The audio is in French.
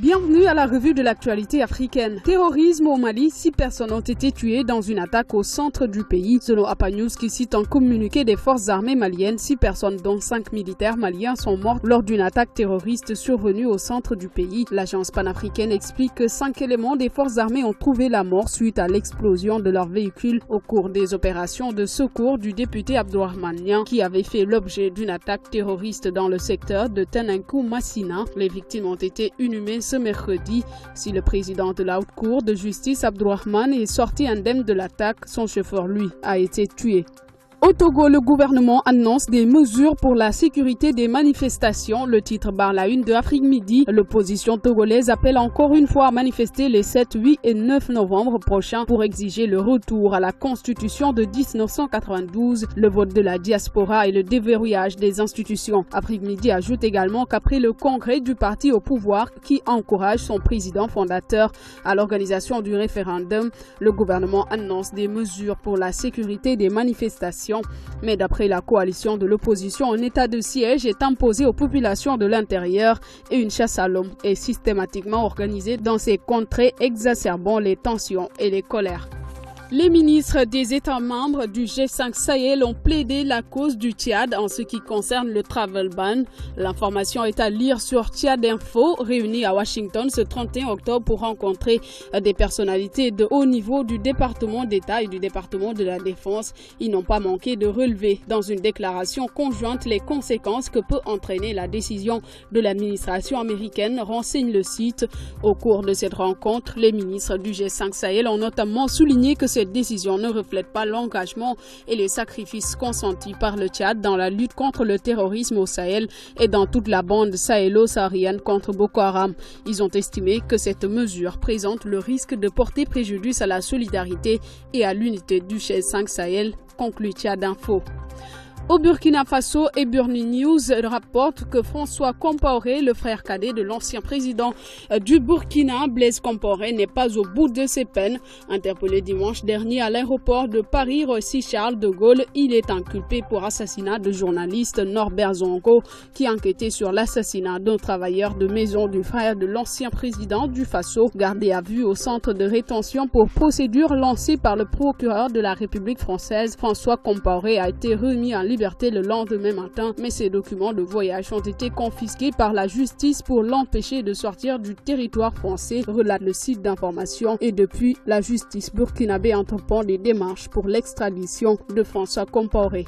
Bienvenue à la revue de l'actualité africaine. Terrorisme au Mali, 6 personnes ont été tuées dans une attaque au centre du pays. Selon APA News qui cite un communiqué des forces armées maliennes, 6 personnes dont 5 militaires maliens sont mortes lors d'une attaque terroriste survenue au centre du pays. L'agence panafricaine explique que 5 éléments des forces armées ont trouvé la mort suite à l'explosion de leur véhicule au cours des opérations de secours du député Abdourahmane Niang qui avait fait l'objet d'une attaque terroriste dans le secteur de Tenankou-Massina. Les victimes ont été inhumées ce mercredi. Si le président de la haute cour de justice Abdourahmane est sorti indemne de l'attaque, son chauffeur lui a été tué. Au Togo, le gouvernement annonce des mesures pour la sécurité des manifestations. Le titre barre la une de Afrique Midi. L'opposition togolaise appelle encore une fois à manifester les 7, 8 et 9 novembre prochains pour exiger le retour à la constitution de 1992, le vote de la diaspora et le déverrouillage des institutions. Afrique Midi ajoute également qu'après le congrès du parti au pouvoir qui encourage son président fondateur à l'organisation du référendum, le gouvernement annonce des mesures pour la sécurité des manifestations. Mais d'après la coalition de l'opposition, un état de siège est imposé aux populations de l'intérieur et une chasse à l'homme est systématiquement organisée dans ces contrées, exacerbant les tensions et les colères. Les ministres des États membres du G5 Sahel ont plaidé la cause du Tchad en ce qui concerne le travel ban. L'information est à lire sur Tchad Info, réunie à Washington ce 31 octobre pour rencontrer des personnalités de haut niveau du département d'État et du département de la Défense. Ils n'ont pas manqué de relever dans une déclaration conjointe les conséquences que peut entraîner la décision de l'administration américaine, renseigne le site. Au cours de cette rencontre, les ministres du G5 Sahel ont notamment souligné que cette décision ne reflète pas l'engagement et les sacrifices consentis par le Tchad dans la lutte contre le terrorisme au Sahel et dans toute la bande sahélo-saharienne contre Boko Haram. Ils ont estimé que cette mesure présente le risque de porter préjudice à la solidarité et à l'unité du G5 Sahel, conclut Tchad Info. Au Burkina Faso, et Burni News rapporte que François Compaoré, le frère cadet de l'ancien président du Burkina, Blaise Compaoré, n'est pas au bout de ses peines. Interpellé dimanche dernier à l'aéroport de Paris-Roissy-Charles de Gaulle, il est inculpé pour assassinat de journaliste Norbert Zongo, qui enquêtait sur l'assassinat d'un travailleur de maison du frère de l'ancien président du Faso, gardé à vue au centre de rétention pour procédure lancée par le procureur de la République française. François Compaoré a été remis en liberté le lendemain matin, mais ses documents de voyage ont été confisqués par la justice pour l'empêcher de sortir du territoire français, relate le site d'information. Et depuis, la justice burkinabé entreprend des démarches pour l'extradition de François Compaoré.